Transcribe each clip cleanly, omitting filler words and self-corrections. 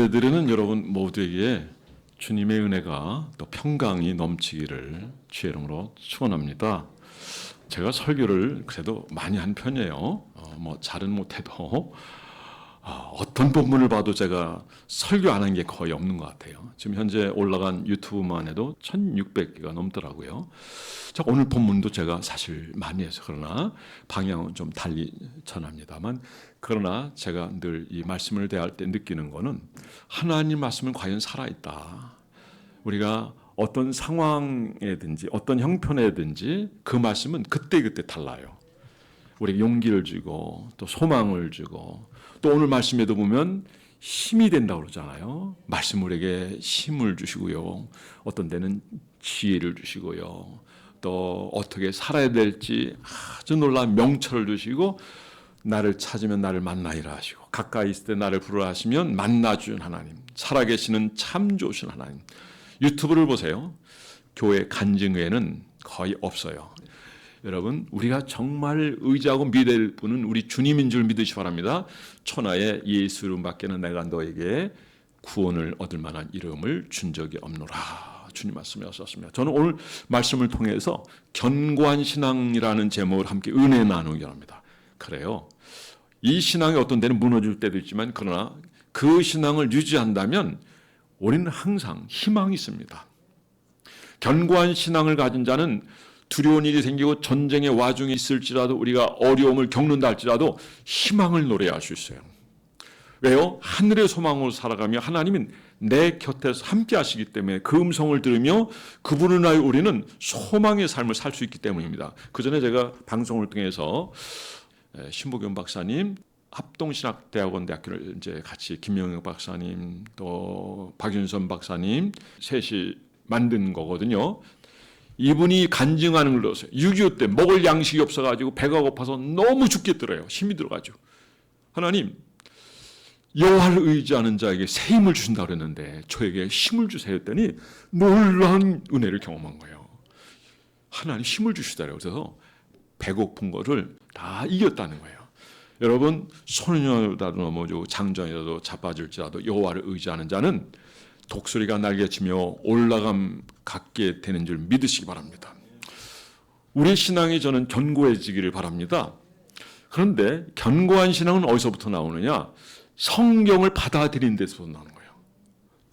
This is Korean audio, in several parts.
예배드리는 여러분 모두에게 주님의 은혜가 또 평강이 넘치기를 주의 이름으로 축원합니다. 제가 설교를 그래도 많이 한 편이에요. 잘은 못해도 어떤 본문을 봐도 제가 설교 안 한 게 거의 없는 것 같아요. 지금 현재 올라간 유튜브만 해도 1600개가 넘더라고요. 자, 오늘 본문도 제가 사실 많이 해서 그러나 방향은 좀 달리 전합니다만, 그러나 제가 늘 이 말씀을 대할 때 느끼는 거는 하나님 말씀은 과연 살아있다. 우리가 어떤 상황에든지 어떤 형편에든지 그 말씀은 그때그때 달라요. 우리에게 용기를 주고 또 소망을 주고, 또 오늘 말씀에도 보면 힘이 된다고 그러잖아요. 말씀 우리에게 힘을 주시고요. 어떤 데는 지혜를 주시고요. 또 어떻게 살아야 될지 아주 놀라운 명철을 주시고, 나를 찾으면 나를 만나이라 하시고 가까이 있을 때 나를 부르라 하시면 만나주는 하나님, 살아계시는 참 좋으신 하나님. 유튜브를 보세요. 교회 간증회는 거의 없어요. 여러분, 우리가 정말 의지하고 믿을 분은 우리 주님인 줄 믿으시 바랍니다. 천하의 예수 이름밖에는 내가 너에게 구원을 얻을 만한 이름을 준 적이 없노라. 주님 말씀이 하셨습니다. 저는 오늘 말씀을 통해서 견고한 신앙이라는 제목을 함께 은혜 나누기 합니다. 그래요. 이 신앙이 어떤 데는 무너질 때도 있지만, 그러나 그 신앙을 유지한다면 우리는 항상 희망이 있습니다. 견고한 신앙을 가진 자는 두려운 일이 생기고 전쟁의 와중에 있을지라도, 우리가 어려움을 겪는다 할지라도 희망을 노래할 수 있어요. 왜요? 하늘의 소망으로 살아가며 하나님은 내 곁에서 함께 하시기 때문에 그 음성을 들으며 그분을 위하여 우리는 소망의 삶을 살 수 있기 때문입니다. 그 전에 제가 방송을 통해서 신보경 박사님, 합동신학대학원 대학교를 이제 같이 김영혁 박사님 또 박윤선 박사님 셋이 만든 거거든요. 이분이 간증하는 걸 들었어요. 6.25 때 먹을 양식이 없어가지고 배가 고파서 너무 죽겠더래요. 힘이 들어가지고. 하나님, 여호와를 의지하는 자에게 새 힘을 주신다고 그랬는데 저에게 힘을 주세요 했더니 놀라운 은혜를 경험한 거예요. 하나님 힘을 주시더래요. 그래서 배고픈 거를 다 이겼다는 거예요. 여러분, 소년이라도 넘어지고 장정이라도 자빠질지라도 여호와를 의지하는 자는 독수리가 날개치며 올라감 갖게 되는 줄 믿으시기 바랍니다. 우리 신앙이 저는 견고해지기를 바랍니다. 그런데 견고한 신앙은 어디서부터 나오느냐? 성경을 받아들이는 데서 나오는 거예요.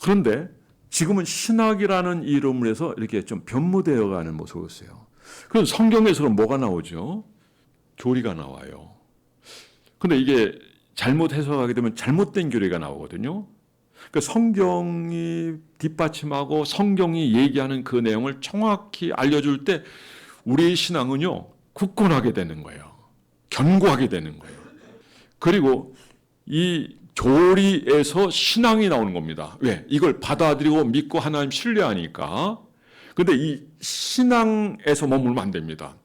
그런데 지금은 신학이라는 이름을 해서 이렇게 좀 변모되어 가는 모습을 보세요. 그럼 성경에서는 뭐가 나오죠? 교리가 나와요. 근데 이게 잘못 해석하게 되면 잘못된 교리가 나오거든요. 그러니까 성경이 뒷받침하고 성경이 얘기하는 그 내용을 정확히 알려줄 때 우리의 신앙은요, 굳건하게 되는 거예요. 견고하게 되는 거예요. 그리고 이 교리에서 신앙이 나오는 겁니다. 왜? 이걸 받아들이고 믿고 하나님 신뢰하니까. 근데 이 신앙에서 머물면 안 됩니다.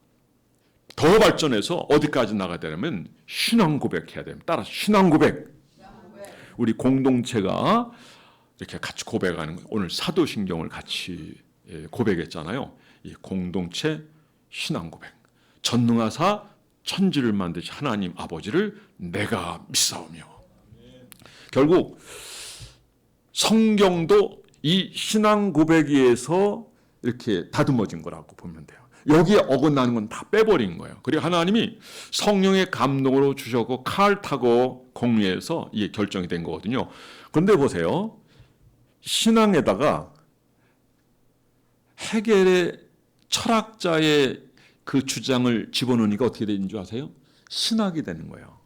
더 발전해서 어디까지 나가야 되냐면 신앙 고백해야 됩니다. 따라서 신앙 고백. 우리 공동체가 이렇게 같이 고백하는 거예요. 오늘 사도신경을 같이 고백했잖아요. 이 공동체 신앙 고백. 전능하사 천지를 만드신 하나님 아버지를 내가 믿사오며. 결국 성경도 이 신앙 고백에 의해서 이렇게 다듬어진 거라고 보면 돼요. 여기에 어긋나는 건 다 빼버린 거예요. 그리고 하나님이 성령의 감동으로 주셨고 칼 타고 공리해서 이게 결정이 된 거거든요. 그런데 보세요. 신앙에다가 헤겔의 철학자의 그 주장을 집어넣으니까 어떻게 되는 줄 아세요? 신학이 되는 거예요.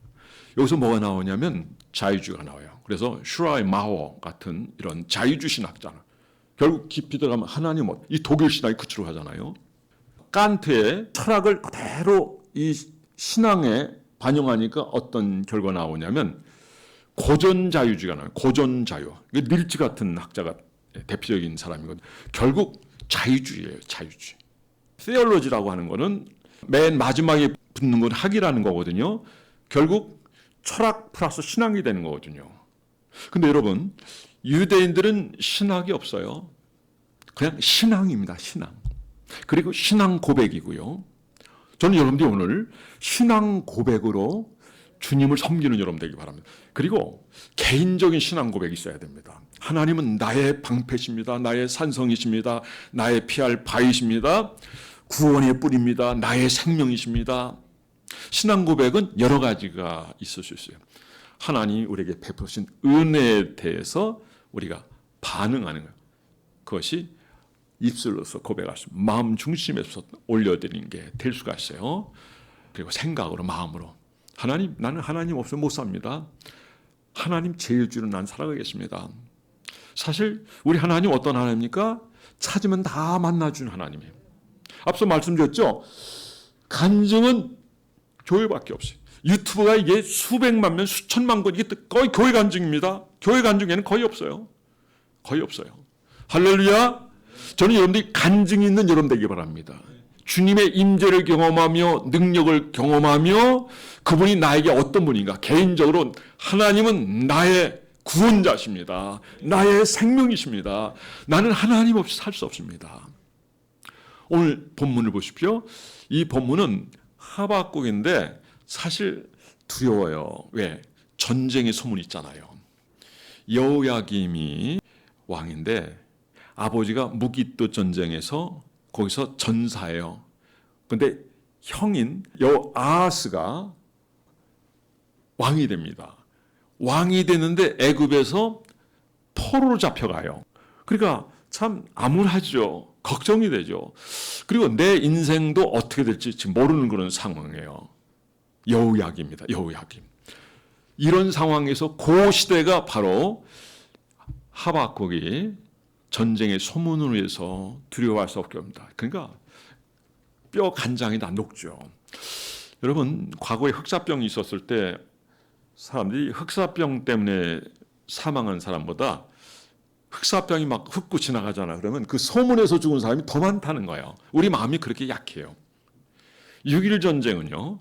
여기서 뭐가 나오냐면 자유주의가 나와요. 그래서 슈라이마워 같은 이런 자유주의 신학자, 결국 깊이 들어가면 하나님, 이 독일 신학이 그치로 가잖아요. 칸트의 철학을 그대로 이 신앙에 반영하니까 어떤 결과 나오냐면 고전자유주의가 나와요. 고전자유. 밀츠 같은 학자가 대표적인 사람이거든요. 결국 자유주의예요. 자유주의. theology라고 하는 거는 맨 마지막에 붙는 건 학이라는 거거든요. 결국 철학 플러스 신앙이 되는 거거든요. 근데 여러분, 유대인들은 신학이 없어요. 그냥 신앙입니다. 신앙. 그리고 신앙 고백이고요. 저는 여러분들이 오늘 신앙 고백으로 주님을 섬기는 여러분 되기 바랍니다. 그리고 개인적인 신앙 고백이 있어야 됩니다. 하나님은 나의 방패십니다. 나의 산성이십니다. 나의 피할 바위십니다. 구원의 뿔입니다. 나의 생명이십니다. 신앙 고백은 여러 가지가 있을 수 있어요. 하나님이 우리에게 베푸신 은혜에 대해서 우리가 반응하는 거예요. 그것이 입술로서 고백할 수, 마음 중심에서 올려드리는 게 될 수가 있어요. 그리고 생각으로, 마음으로. 하나님, 나는 하나님 없으면 못 삽니다. 하나님 제일 주는 난 살아가겠습니다. 사실 우리 하나님 어떤 하나님입니까? 찾으면 다 만나주는 하나님이에요. 앞서 말씀드렸죠? 간증은 교회밖에 없어요. 유튜브가 이게 수백만 명, 수천만 건, 이게 거의 교회 간증입니다. 교회 간증에는 거의 없어요. 거의 없어요. 할렐루야! 저는 여러분들이 간증이 있는 여러분 되기 바랍니다. 주님의 임재를 경험하며 능력을 경험하며 그분이 나에게 어떤 분인가, 개인적으로 하나님은 나의 구원자십니다. 나의 생명이십니다. 나는 하나님 없이 살 수 없습니다. 오늘 본문을 보십시오. 이 본문은 하박국인데 사실 두려워요. 왜? 전쟁의 소문이 있잖아요. 여호야김이 왕인데 아버지가 무기또 전쟁에서 거기서 전사예요. 그런데 형인 여아하스가 왕이 됩니다. 왕이 되는데 애굽에서 포로로 잡혀가요. 그러니까 참 암울하죠. 걱정이 되죠. 그리고 내 인생도 어떻게 될지 지금 모르는 그런 상황이에요. 여호야김입니다. 여호야김. 이런 상황에서 그 시대가 바로 하박국이 전쟁의 소문으로 해서 두려워할 수 없게 합니다. 그러니까 뼈 간장이 다 녹죠. 여러분, 과거에 흑사병이 있었을 때 사람들이 흑사병 때문에 사망한 사람보다 흑사병이 막 훑고 지나가잖아. 그러면 그 소문에서 죽은 사람이 더 많다는 거예요. 우리 마음이 그렇게 약해요. 6.1 전쟁은요,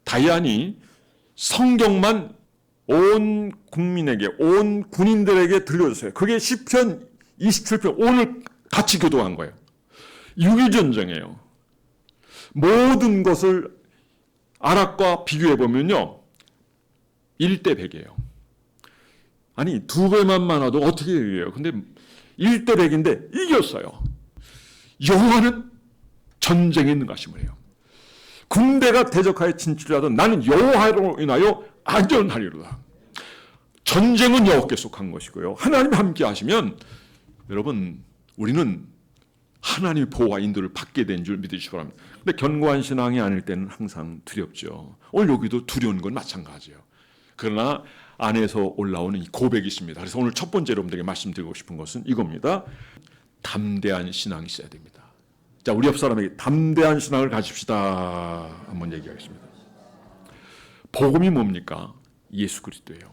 다이안이 성경만 온 국민에게, 온 군인들에게 들려줬어요. 그게 시편 27편, 오늘 같이 교도한 거예요. 6.1 전쟁이에요. 모든 것을 아랍과 비교해 보면요, 1대 100이에요. 아니, 2배만 많아도 어떻게 이겨요? 근데 1대 100인데 이겼어요. 여호와는 전쟁에 있는 것이므로요. 군대가 대적하여 진출하던 나는 여호와로 인하여 안전하리로다. 전쟁은 여호와께 속한 것이고요. 하나님 함께 하시면 여러분, 우리는 하나님의 보호와 인도를 받게 된 줄 믿으시기 바랍니다. 근데 견고한 신앙이 아닐 때는 항상 두렵죠. 오늘 여기도 두려운 건 마찬가지예요. 그러나 안에서 올라오는 이 고백이 있습니다. 그래서 오늘 첫 번째 여러분들에게 말씀드리고 싶은 것은 이겁니다. 담대한 신앙이 있어야 됩니다. 자, 우리 옆 사람에게 담대한 신앙을 가집시다. 한번 얘기하겠습니다. 복음이 뭡니까? 예수 그리스도예요.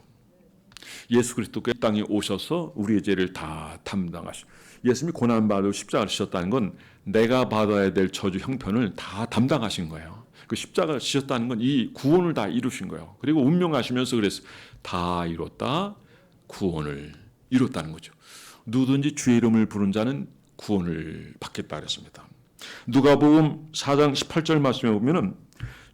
예수 그리스도가 땅에 오셔서 우리의 죄를 다 담당하시고, 예수님이 고난받으고 십자가를 지셨다는 건 내가 받아야 될 저주 형편을 다 담당하신 거예요. 그 십자가를 지셨다는 건 이 구원을 다 이루신 거예요. 그리고 운명하시면서 그래서 다 이뤘다, 구원을 이뤘다는 거죠. 누구든지 주의 이름을 부른 자는 구원을 받겠다 그랬습니다. 누가복음 4장 18절 말씀에 보면은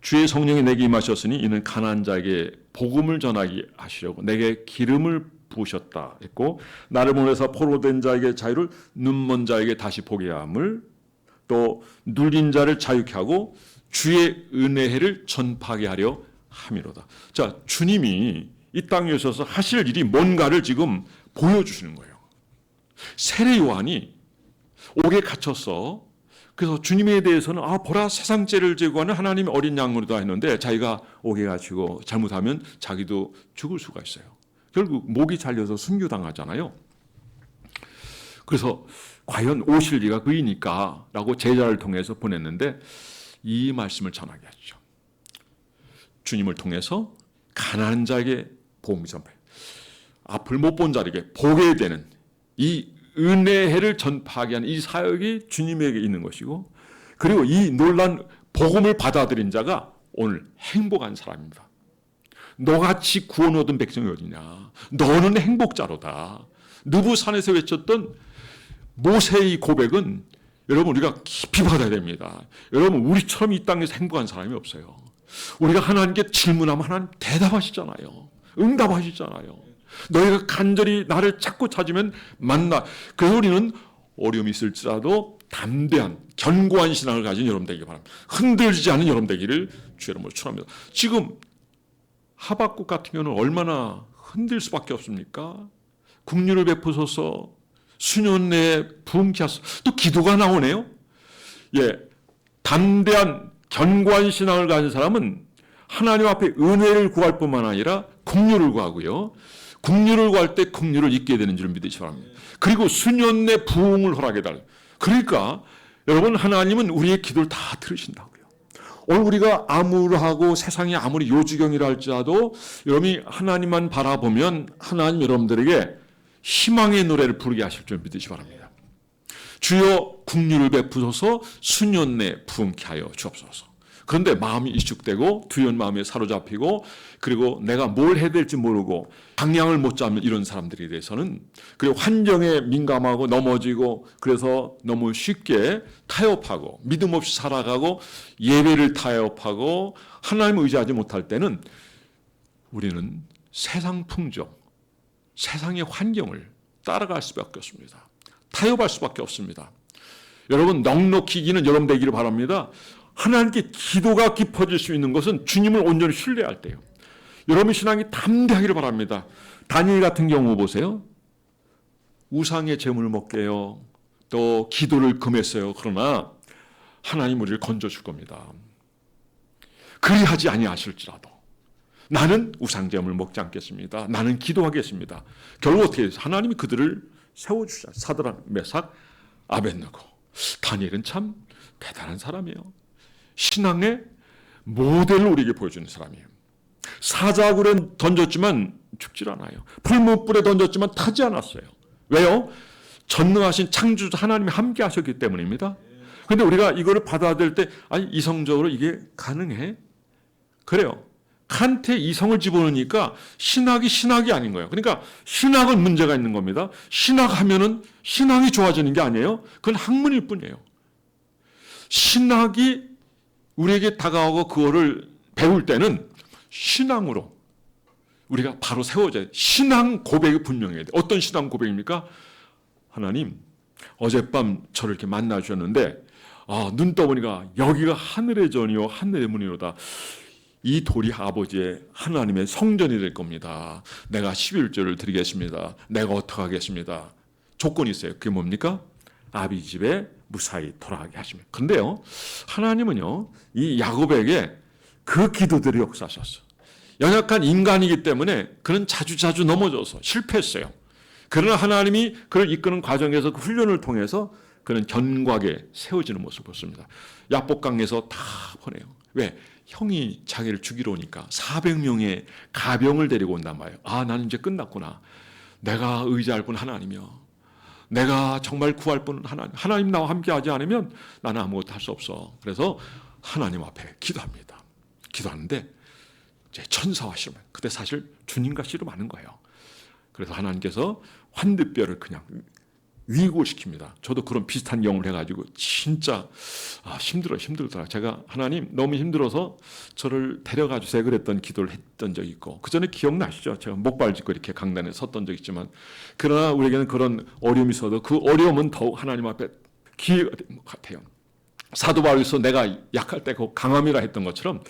주의 성령이 내게 임하셨으니 이는 가난한 자에게 복음을 전하게 하시려고 내게 기름을 부으셨다 했고, 나를 보내사 포로된 자에게 자유를, 눈먼 자에게 다시 보게 함을, 또 눌린 자를 자유케 하고 주의 은혜를 전파하게 하려 함이로다. 자, 주님이 이 땅에 오셔서 하실 일이 뭔가를 지금 보여주시는 거예요. 세례 요한이 옥에 갇혔어. 그래서 주님에 대해서는 보라, 세상 죄를 제거하는 하나님의 어린 양으로다 했는데 자기가 옥에 갇히고 잘못하면 자기도 죽을 수가 있어요. 결국 목이 잘려서 순교당하잖아요. 그래서 과연 오실 리가 그이니까 라고 제자를 통해서 보냈는데 이 말씀을 전하게 하죠. 주님을 통해서 가난한 자에게 복음을 전파해, 앞을 못 본 자에게 보게 되는 이 은혜의 해를 전파하게 하는 이 사역이 주님에게 있는 것이고, 그리고 이 놀란 복음을 받아들인 자가 오늘 행복한 사람입니다. 너같이 구원 얻은 백성이 어디냐? 너는 행복자로다. 느부산에서 외쳤던 모세의 고백은 여러분 우리가 깊이 받아야 됩니다. 여러분, 우리처럼 이 땅에서 행복한 사람이 없어요. 우리가 하나님께 질문하면 하나님 대답하시잖아요. 응답하시잖아요. 너희가 간절히 나를 찾고 찾으면 만나. 그래서 우리는 어려움이 있을지라도 담대한 견고한 신앙을 가진 여러분 되기를 바랍니다. 흔들리지 않은 여러분 되기를 주의 이름으로 축원합니다. 지금 하박국 같은 경우는 얼마나 흔들 수밖에 없습니까? 긍휼을 베푸소서, 수년 내에 부흥케 하소서. 또 기도가 나오네요. 예, 담대한 견고한 신앙을 가진 사람은 하나님 앞에 은혜를 구할 뿐만 아니라 긍휼을 구하고요. 긍휼을 구할 때 긍휼을 잊게 되는 줄 믿으시기 바랍니다. 그리고 수년 내 부흥을 허락해달라. 그러니까 여러분, 하나님은 우리의 기도를 다 들으신다고요. 오늘 우리가 암울하고 세상이 아무리 요지경이라 할지라도 여러분이 하나님만 바라보면 하나님 여러분들에게 희망의 노래를 부르게 하실 줄 믿으시기 바랍니다. 주여 긍휼을 베푸소서, 수년 내 부흥케 하여 주옵소서. 그런데 마음이 이축되고 두려운 마음에 사로잡히고 그리고 내가 뭘 해야 될지 모르고 방향을 못 잡는 이런 사람들에 대해서는, 그리고 환경에 민감하고 넘어지고 그래서 너무 쉽게 타협하고 믿음 없이 살아가고 예배를 타협하고 하나님을 의지하지 못할 때는 우리는 세상 풍정, 세상의 환경을 따라갈 수밖에 없습니다. 타협할 수밖에 없습니다. 여러분, 넉넉히 이기는 여러분 되기를 바랍니다. 하나님께 기도가 깊어질 수 있는 것은 주님을 온전히 신뢰할 때요. 여러분 신앙이 담대하기를 바랍니다. 다니엘 같은 경우 보세요. 우상의 제물을 먹게 해요. 또 기도를 금했어요. 그러나 하나님 우리를 건져줄 겁니다. 그리하지 아니하실지라도 나는 우상 제물을 먹지 않겠습니다. 나는 기도하겠습니다. 결국 어떻게 해요? 하나님이 그들을 세워주자. 사드락, 메삭, 아벳느고. 다니엘은 참 대단한 사람이에요. 신앙의 모델을 우리에게 보여주는 사람이에요. 사자굴에 던졌지만 죽질 않아요. 풀무불에 던졌지만 타지 않았어요. 왜요? 전능하신 창조주 하나님이 함께 하셨기 때문입니다. 그런데 우리가 이거를 받아들일 때 아니 이성적으로 이게 가능해? 그래요. 칸트에 이성을 집어넣으니까 신학이 아닌 거예요. 그러니까 신학은 문제가 있는 겁니다. 신학하면은 신앙이 좋아지는 게 아니에요. 그건 학문일 뿐이에요. 신학이 우리에게 다가오고 그거를 배울 때는 신앙으로 우리가 바로 세워져야 돼. 신앙 고백이 분명해야 돼. 어떤 신앙 고백입니까? 하나님, 어젯밤 저를 이렇게 만나 주셨는데 눈 떠보니까 여기가 하늘의 전이요 하늘의 문이로다. 이 돌이 아버지의 하나님의 성전이 될 겁니다. 내가 11조를 드리겠습니다. 내가 어떻게 하겠습니다. 조건이 있어요. 그게 뭡니까? 아비 집에 무사히 돌아가게 하십니다. 그런데요, 하나님은요, 이 야곱에게 그 기도들을 역사하셨어. 연약한 인간이기 때문에 그는 자주 넘어져서 실패했어요. 그러나 하나님이 그를 이끄는 과정에서 그 훈련을 통해서 그는 견고하게 세워지는 모습을 봤습니다. 야복강에서 다 보내요. 왜? 형이 자기를 죽이러 오니까 400명의 가병을 데리고 온단 말이에요. 나는 이제 끝났구나. 내가 의지할 분 하나님이요. 내가 정말 구할 분은 하나님 나와 함께하지 않으면 나는 아무것도 할 수 없어. 그래서 하나님 앞에 기도합니다. 기도하는데 이제 천사와 씨름. 그때 사실 주님과 씨름하는 거예요. 그래서 하나님께서 환드뼈를 그냥 위고시킵니다. 저도 그런 비슷한 경험을 해가지고 진짜 힘들더라. 제가 하나님 너무 힘들어서 저를 데려가 주세요 그랬던 기도를 했던 적이 있고, 그 전에 기억나시죠? 제가 목발 짚고 이렇게 강단에 섰던 적이 있지만, 그러나 우리에게는 그런 어려움이 있어도 그 어려움은 더욱 하나님 앞에 기회가 되는 것 같아요. 사도 바울에서 내가 약할 때 그 강함이라 했던 것처럼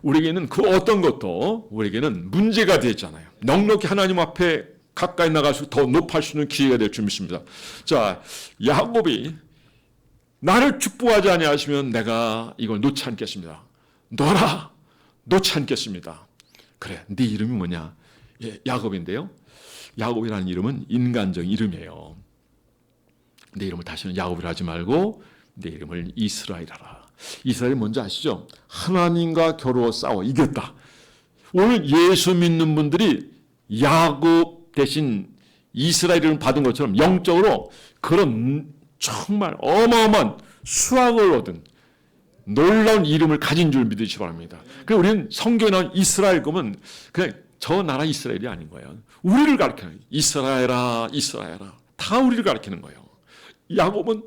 우리에게는 그 어떤 것도 우리에게는 문제가 되잖아요. 넉넉히 하나님 앞에 가까이 나갈수록 더 높아질 수 있는 기회가 될 줄 믿습니다. 자, 야곱이 나를 축복하지 아니하시면 내가 이걸 놓지 않겠습니다. 너라 놓지 않겠습니다. 그래, 네 이름이 뭐냐? 야곱인데요. 야곱이라는 이름은 인간적인 이름이에요. 내 이름을 다시는 야곱이라 하지 말고 내 이름을 이스라엘이라. 이스라엘이 뭔지 아시죠? 하나님과 겨루어 싸워 이겼다. 오늘 예수 믿는 분들이 야곱 대신 이스라엘을 받은 것처럼 영적으로 그런 정말 어마어마한 수확을 얻은 놀라운 이름을 가진 줄 믿으시기 바랍니다. 그래서 우리는 성경에 나온 이스라엘 그러면 그냥 저 나라 이스라엘이 아닌 거예요. 우리를 가리키는 이스라엘아 다 우리를 가리키는 거예요. 야곱은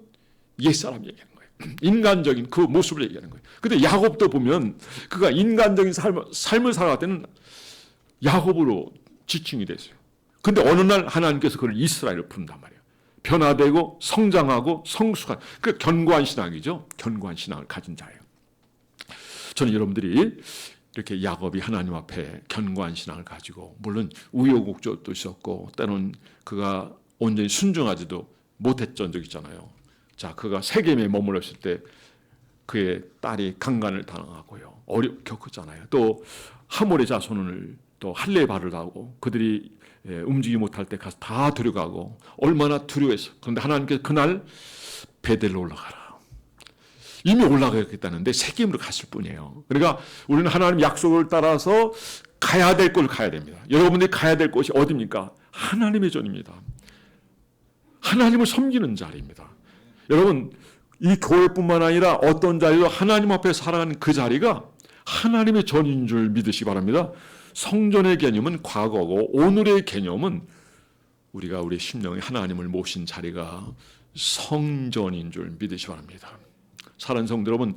옛사람 얘기하는 거예요. 인간적인 그 모습을 얘기하는 거예요. 근데 야곱도 보면 그가 인간적인 삶을 살아갈 때는 야곱으로 지칭이 됐어요. 근데 어느 날 하나님께서 그를 이스라엘로 부른단 말이에요. 변화되고 성장하고 성숙한, 그 견고한 신앙이죠. 견고한 신앙을 가진 자예요. 저는 여러분들이 이렇게 야곱이 하나님 앞에 견고한 신앙을 가지고, 물론 우여곡절도 있었고 때로는 그가 온전히 순종하지도 못했던 적 있잖아요. 자, 그가 세겜에 머물렀을 때 그의 딸이 강간을 당하고요. 겪었잖아요. 또 하몰의 자손을 또 할례 바르라고 그들이 움직이지 못할 때 가서 다 데려가고 얼마나 두려워했어. 그런데 하나님께서 그날 베델로 올라가라. 이미 올라가겠다는데 세겜으로 갔을 뿐이에요. 그러니까 우리는 하나님 약속을 따라서 가야 될 곳을 가야 됩니다. 여러분들이 가야 될 곳이 어디입니까? 하나님의 전입니다. 하나님을 섬기는 자리입니다. 여러분, 이 교회뿐만 아니라 어떤 자리도 하나님 앞에 살아가는 그 자리가 하나님의 전인 줄 믿으시기 바랍니다. 성전의 개념은 과거고 오늘의 개념은 우리가 우리 심령에 하나님을 모신 자리가 성전인 줄 믿으시기 바랍니다. 사랑하는 성도 여러분,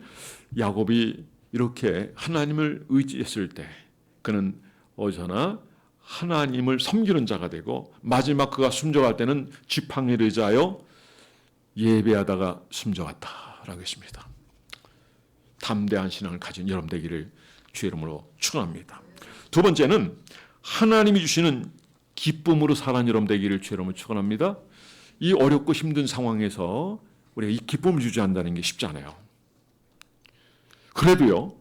야곱이 이렇게 하나님을 의지했을 때 그는 어디서나 하나님을 섬기는 자가 되고, 마지막 그가 숨져갈 때는 지팡이에 의지하여 예배하다가 숨져갔다라고 했습니다. 담대한 신앙을 가진 여러분 되기를 주의 이름으로 축원합니다. 두 번째는 하나님이 주시는 기쁨으로 살아가는 여러분 되기를 주의 이름으로 축원합니다. 이 어렵고 힘든 상황에서 우리가 이 기쁨을 유지한다는 게 쉽지 않아요. 그래도요,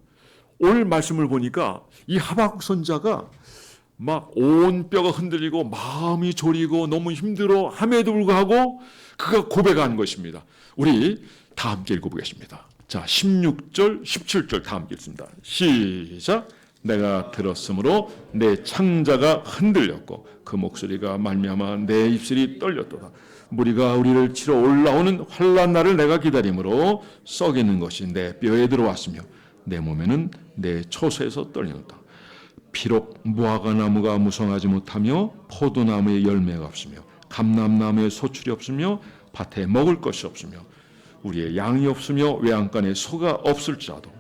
오늘 말씀을 보니까 이 하박국 선지자가 막 온 뼈가 흔들리고 마음이 졸이고 너무 힘들어 함에도 불구하고 그가 고백한 것입니다. 우리 다 함께 읽어보겠습니다. 자, 16절, 17절 다 함께 읽습니다. 시작. 내가 들었으므로 내 창자가 흔들렸고 그 목소리가 말미암아 내 입술이 떨렸도다. 무리가 우리를 치러 올라오는 환난 날을 내가 기다림으로 썩이는 것이 내 뼈에 들어왔으며 내 몸에는 내 초소에서 떨리는다. 비록 무화과나무가 무성하지 못하며 포도나무에 열매가 없으며 감람나무에 소출이 없으며 밭에 먹을 것이 없으며 우리의 양이 없으며 외양간에 소가 없을지라도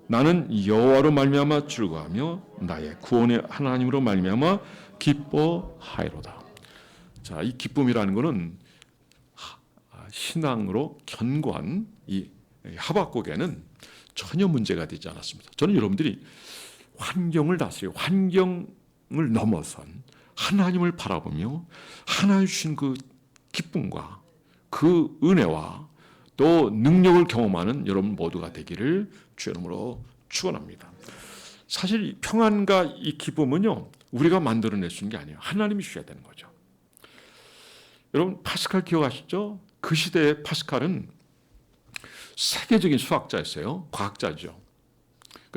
나는 여호와로 말미암아 즐거워하며 나의 구원의 하나님으로 말미암아 기뻐하리로다. 자, 이 기쁨이라는 것은 신앙으로 견고한 이 하박국에는 전혀 문제가 되지 않았습니다. 저는 여러분들이 환경을 다스리고 환경을 넘어선 하나님을 바라보며 하나님 주신 그 기쁨과 그 은혜와 또 능력을 경험하는 여러분 모두가 되기를 주의 이름으로 축원합니다. 사실 이 평안과 이 기쁨은요, 우리가 만들어낼 수 있는 게 아니에요. 하나님이 주셔야 되는 거죠. 여러분 파스칼 기억하시죠? 그 시대의 파스칼은 세계적인 수학자였어요. 과학자죠.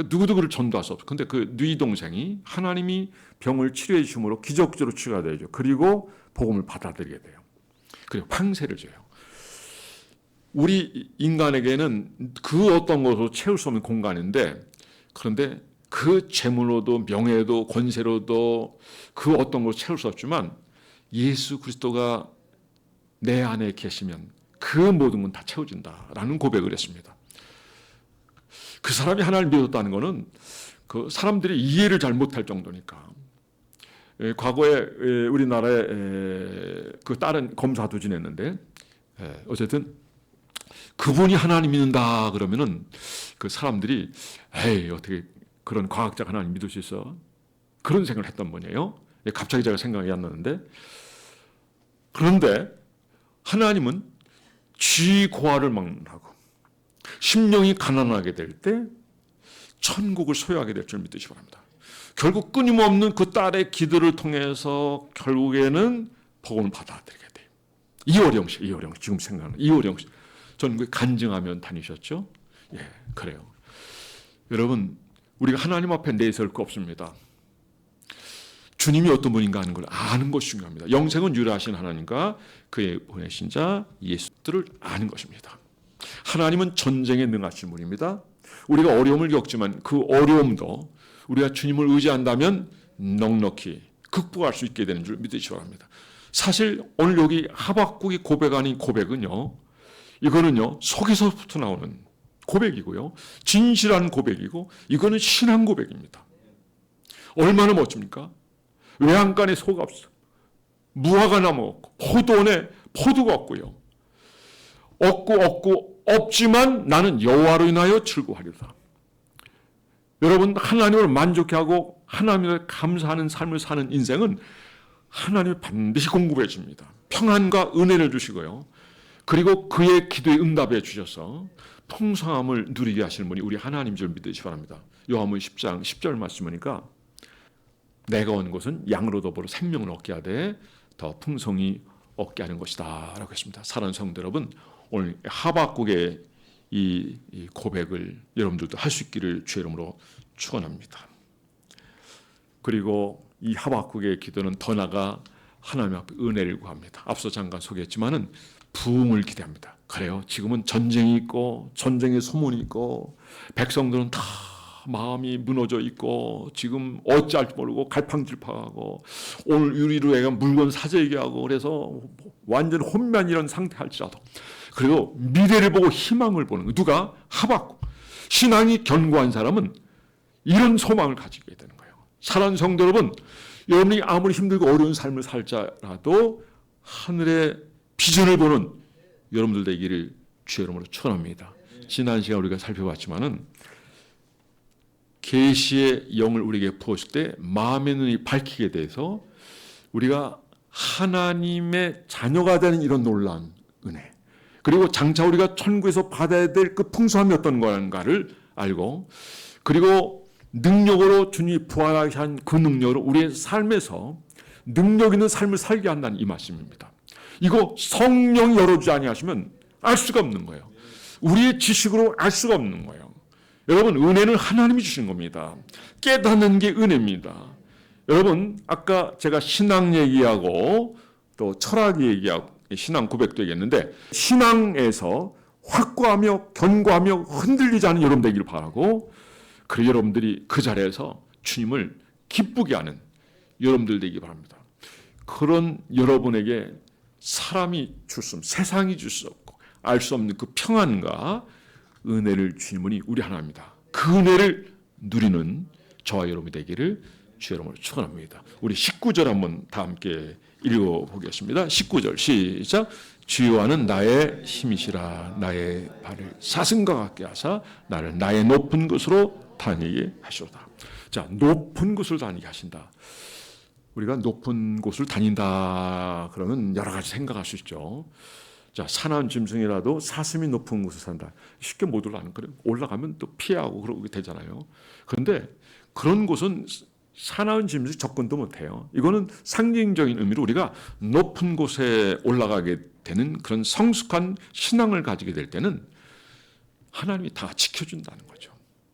누구도 그를 전도할 수 없어요. 근데 그 누이 동생이 하나님이 병을 치료해 주심으로 기적적으로 치유가 되죠. 그리고 복음을 받아들이게 돼요. 그리고 황새를 줘요. 우리 인간에게는 그 어떤 것으로 채울 수 없는 공간인데, 그런데 그 재물로도 명예도 권세로도 그 어떤 것으로 채울 수 없지만 예수 그리스도가 내 안에 계시면 그 모든 건 다 채워진다라는 고백을 했습니다. 그 사람이 하나님을 믿었다는 것은 그 사람들이 이해를 잘 못할 정도니까. 과거에 우리나라에 그 다른 검사도 지냈는데, 어쨌든 그분이 하나님 믿는다 그러면은 그 사람들이 에이 어떻게 그런 과학자가 하나님 믿을 수 있어? 그런 생각을 했던 분이에요. 갑자기 제가 생각이 안 나는데, 그런데 하나님은 쥐고아를 막론하고 심령이 가난하게 될 때 천국을 소유하게 될 줄 믿으시기 바랍니다. 결국 끊임없는 그 딸의 기도를 통해서 결국에는 복음을 받아들이게 돼요. 이호령 씨 지금 생각나는 이호령 씨, 전국에 간증하면 다니셨죠? 예, 그래요. 여러분, 우리가 하나님 앞에 내세울 거 없습니다. 주님이 어떤 분인가 하는 걸 아는 것이 중요합니다. 영생은 유일하신 하나님과 그의 보내신 자 예수들을 아는 것입니다. 하나님은 전쟁에 능하신 분입니다. 우리가 어려움을 겪지만 그 어려움도 우리가 주님을 의지한다면 넉넉히 극복할 수 있게 되는 줄 믿으시기 바랍니다. 사실 오늘 여기 하박국이 고백하는 고백은요, 이거는요, 속에서부터 나오는 고백이고요. 진실한 고백이고, 이거는 신앙 고백입니다. 얼마나 멋집니까? 외양간에 속 없어. 무화과 나무 없고, 포도원에 포도가 없고요. 없고 없지만 나는 여호와로 인하여 즐거워하리로다. 여러분, 하나님을 만족해하고 하나님을 감사하는 삶을 사는 인생은 하나님이 반드시 공급해 줍니다. 평안과 은혜를 주시고요. 그리고 그의 기도에 응답해 주셔서 풍성함을 누리게 하시는 분이 우리 하나님인 줄 믿으시기 바랍니다. 요한복음 10장 10절 말씀 보니까 내가 온 것은 양으로 더불어 생명을 얻게 하되 더 풍성히 얻게 하는 것이다 라고 했습니다. 사랑하는 성도 여러분, 오늘 하박국의 이 고백을 여러분들도 할 수 있기를 주의 이름으로 축원합니다. 그리고 이 하박국의 기도는 더 나아가 하나님 앞에 은혜를 구합니다. 앞서 잠깐 소개했지만은 부흥을 기대합니다. 그래요. 지금은 전쟁이 있고 전쟁의 소문이 있고 백성들은 다 마음이 무너져 있고 지금 어찌할지 모르고 갈팡질팡하고 오늘 유리로 애가 물건 사재 얘기하고 그래서 완전 혼란 이런 상태 할지라도 그리고 미래를 보고 희망을 보는 거. 누가? 하박국. 신앙이 견고한 사람은 이런 소망을 가지게 되는 거예요. 사랑하는 성도 여러분, 여러분이 아무리 힘들고 어려운 삶을 살자라도 하늘의 비전을 보는 여러분들 되기를 주의 이름으로 축원합니다. 지난 시간 우리가 살펴봤지만은 계시의 영을 우리에게 부었을 때 마음의 눈이 밝히게 돼서 우리가 하나님의 자녀가 되는 이런 놀라운 은혜, 그리고 장차 우리가 천국에서 받아야 될 그 풍성함이 어떤 건가를 알고, 그리고 능력으로 주님이 부활한 그 능력으로 우리의 삶에서 능력 있는 삶을 살게 한다는 이 말씀입니다. 이거 성령이 열어주지 아니하시면 알 수가 없는 거예요. 우리의 지식으로 알 수가 없는 거예요. 여러분, 은혜는 하나님이 주신 겁니다. 깨닫는 게 은혜입니다. 여러분, 아까 제가 신앙 얘기하고 또 철학 얘기하고 신앙 고백도 얘기했는데, 신앙에서 확고하며 견고하며 흔들리지 않은 여러분 되기를 바라고, 그리고 여러분들이 그 자리에서 주님을 기쁘게 하는 여러분들 되기 바랍니다. 그런 여러분에게 사람이 줄 수 없는, 세상이 줄 수 없고 알 수 없는 그 평안과 은혜를 주신 분이 우리 하나님입니다. 그 은혜를 누리는 저와 여러분이 되기를 주의 이름으로 축원합니다. 우리 19절 한번 다 함께 읽어보겠습니다. 19절 시작. 주여와는 나의 힘이시라. 나의 발을 사슴과 같게 하사 나를 나의 높은 곳으로 다니게 하시로다. 자, 높은 곳을 다니게 하신다. 우리가 높은 곳을 다닌다 그러면 여러 가지 생각할 수 있죠. 자, 사나운 짐승이라도 사슴이 높은 곳에 산다. 쉽게 못 올라가는 거예요. 올라가면 또 피하고 그러게 되잖아요. 그런데 그런 곳은 사나운 짐승이 접근도 못해요. 이거는 상징적인 의미로 우리가 높은 곳에 올라가게 되는 그런 성숙한 신앙을 가지게 될 때는 하나님이 다 지켜준다는 거죠.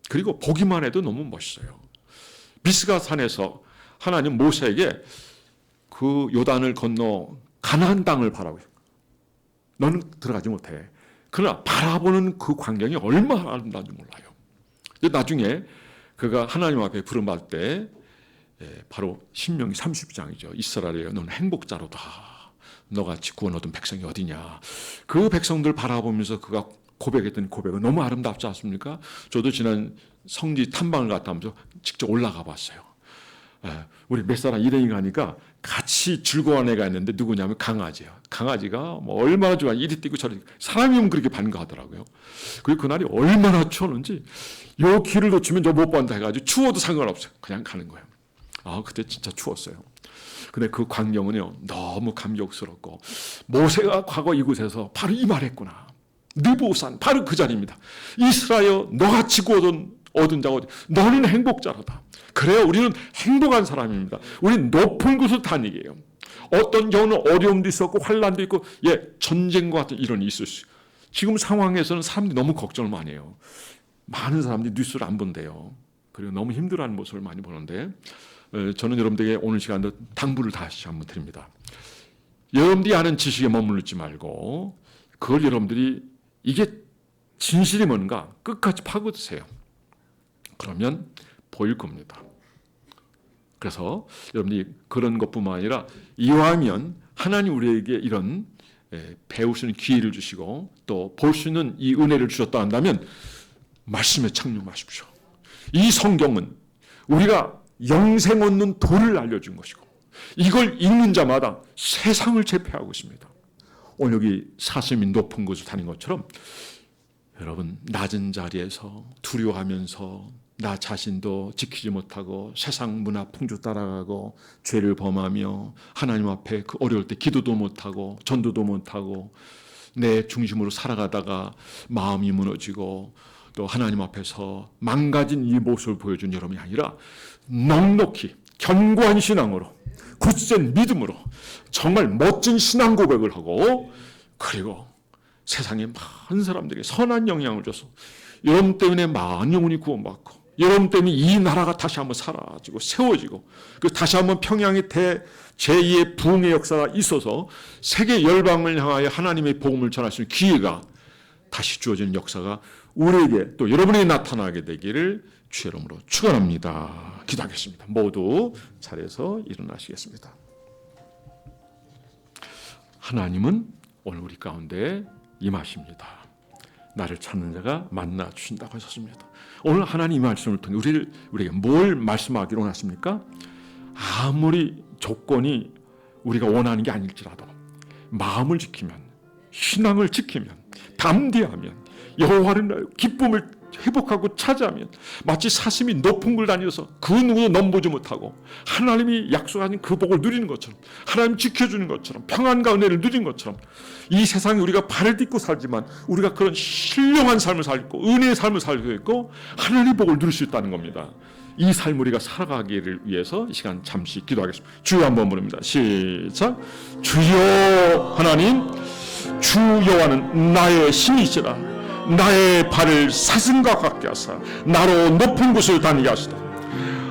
그리고 보기만 해도 너무 멋있어요. 비스가 산에서 하나님 모세에게 그 요단을 건너 가나안 땅을 바라고, 너는 들어가지 못해. 그러나 바라보는 그 광경이 얼마나 아름다운지 몰라요. 나중에 그가 하나님 앞에 부름받을 때 바로 신명기 30장이죠. 이스라엘이여 너는 행복자로다. 너같이 구원 얻은 백성이 어디냐. 그 백성들 바라보면서 그가 고백했던 고백은 너무 아름답지 않습니까? 저도 지난 성지 탐방을 갔다 하면서 직접 올라가 봤어요. 우리 몇 사람 일행이 가니까 같이 즐거워하는 애가 있는데 누구냐면 강아지예요. 강아지가 뭐 얼마나 좋아, 이리 뛰고 저리, 사람이면 그렇게 반가워하더라고요. 그리고 그날이 얼마나 추웠는지 요 길을 놓치면 저 못 본다 해가지고 추워도 상관없어요. 그냥 가는 거예요. 그때 진짜 추웠어요. 근데 그 광경은요 너무 감격스럽고, 모세가 과거 이곳에서 바로 이 말했구나. 느보산 바로 그 자리입니다. 이스라엘 너같이 구원 얻은 자고 너는 행복자로다. 그래야 우리는 행복한 사람입니다. 우리는 높은 곳을 다니게 해요. 어떤 경우는 어려움도 있었고 환란도 있고 전쟁과 같은 이런 있을 수 있어요. 지금 상황에서는 사람들이 너무 걱정을 많이 해요. 많은 사람들이 뉴스를 안 본대요. 그리고 너무 힘들어하는 모습을 많이 보는데, 저는 여러분들에게 오늘 시간도 당부를 다시 한번 드립니다. 여러분들이 아는 지식에 머무르지 말고 그걸 여러분들이 이게 진실이 뭔가 끝까지 파고드세요. 그러면 보일 겁니다. 그래서 여러분이 그런 것뿐만 아니라 이왕이면 하나님 우리에게 이런 배울 수 있는 기회를 주시고 또 볼 수 있는 이 은혜를 주셨다 한다면 말씀에 창념하십시오. 이 성경은 우리가 영생 얻는 도를 알려준 것이고 이걸 읽는 자마다 세상을 제패하고 있습니다. 오늘 여기 사슴이 높은 곳을 다닌 것처럼 여러분 낮은 자리에서 두려워하면서 나 자신도 지키지 못하고 세상 문화 풍조 따라가고 죄를 범하며 하나님 앞에 그 어려울 때 기도도 못하고 전도도 못하고 내 중심으로 살아가다가 마음이 무너지고 또 하나님 앞에서 망가진 이 모습을 보여준 여러분이 아니라 넉넉히 견고한 신앙으로 굳센 믿음으로 정말 멋진 신앙 고백을 하고 그리고 세상에 많은 사람들에게 선한 영향을 줘서 여러분 때문에 많은 영혼이 구원받고 여러분 때문에 이 나라가 다시 한번 사라지고 세워지고 그 다시 한번 평양의 제2의 부흥의 역사가 있어서 세계 열방을 향하여 하나님의 복음을 전할 수 있는 기회가 다시 주어지는 역사가 우리에게 또 여러분에게 나타나게 되기를 주의 이름으로 축원합니다. 기도하겠습니다. 모두 자리에서 일어나시겠습니다. 하나님은 오늘 우리 가운데 임하십니다. 나를 찾는 자가 만나 주신다고 하셨습니다. 오늘 하나님 말씀을 통해 우리에게 뭘 말씀하기로 하십니까? 아무리 조건이 우리가 원하는 게 아닐지라도 마음을 지키면 신앙을 지키면 담대하면 여호와를 기쁨을 회복하고 찾아하면 마치 사슴이 높은 걸 다녀서 그 누구도 넘보지 못하고 하나님이 약속하신 그 복을 누리는 것처럼 하나님 지켜주는 것처럼 평안과 은혜를 누리는 것처럼 이 세상에 우리가 발을 딛고 살지만 우리가 그런 신령한 삶을 살고 은혜의 삶을 살고 있고 하나님의 복을 누릴 수 있다는 겁니다. 이 삶을 우리가 살아가기를 위해서 이 시간 잠시 기도하겠습니다. 주여 한번 부릅니다. 시작. 주여 하나님 주 여호와는 나의 신이시라. 나의 발을 사슴과 같게 하사 나로 높은 곳을 다니게 하시다.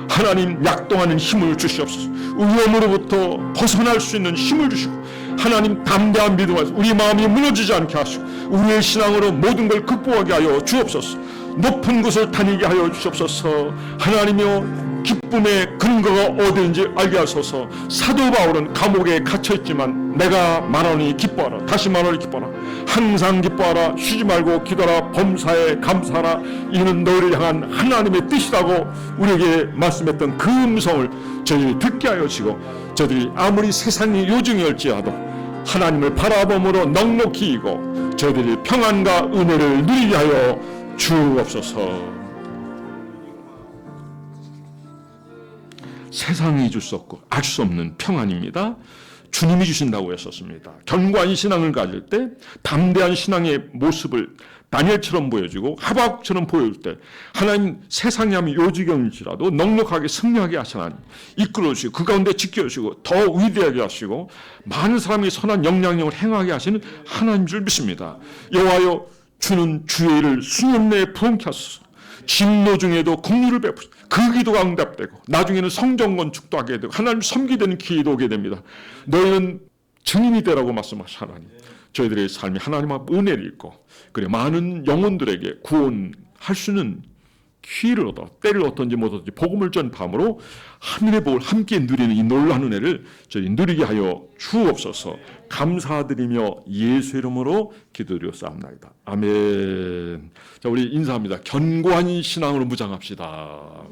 하나님 약동하는 힘을 주시옵소서. 위험으로부터 벗어날 수 있는 힘을 주시고 하나님 담대한 믿음을 우리 마음이 무너지지 않게 하시고 우리의 신앙으로 모든 걸 극복하게 하여 주옵소서. 높은 곳을 다니게 하여 주옵소서. 하나님이여 기쁨의 근거가 어디인지 알게 하소서. 사도 바울은 감옥에 갇혀있지만 내가 말하노니 기뻐하라. 다시 말하노니 기뻐하라. 항상 기뻐하라. 쉬지 말고 기도하라. 범사에 감사하라. 이는 너희를 향한 하나님의 뜻이라고 우리에게 말씀했던 그 음성을 저희들이 듣게 하여 주시고 저희들이 아무리 세상이 요중일지라도 하나님을 바라봄으로 넉넉히 이고 저희들이 평안과 은혜를 누리게 하여 주옵소서. 세상이 줄 수 없고 알 수 없는 평안입니다. 주님이 주신다고 했었습니다. 견고한 신앙을 가질 때 담대한 신앙의 모습을 다니엘처럼 보여주고 하박국처럼 보여줄 때 하나님 세상이 하면 요지경일지라도 넉넉하게 승리하게 하시는 하나님 이끌어주시고 그 가운데 지켜주시고 더 위대하게 하시고 많은 사람이 선한 영향력을 행하게 하시는 하나님 줄 믿습니다. 여호와여 주는 주의 일을 수년 내에 부흥케 하소서. 진노 중에도 긍휼을 베푸시고 그 기도가 응답되고 나중에는 성전 건축도 하게 되고 하나님 섬기게 되는 기회도 오게 됩니다. 너희는 증인이 되라고 말씀하신 하나님 저희들의 삶이 하나님 앞 은혜를 입고 그래 많은 영혼들에게 구원할 수 있는 기회를 얻어 때를 어떤지 못 얻든지 복음을 전함으로 하늘의 복을 함께 누리는 이 놀라운 은혜를 저희 누리게 하여 주옵소서. 감사드리며 예수 이름으로 기도드렸사옵나이다. 아멘. 자, 우리 인사합니다. 견고한 신앙으로 무장합시다.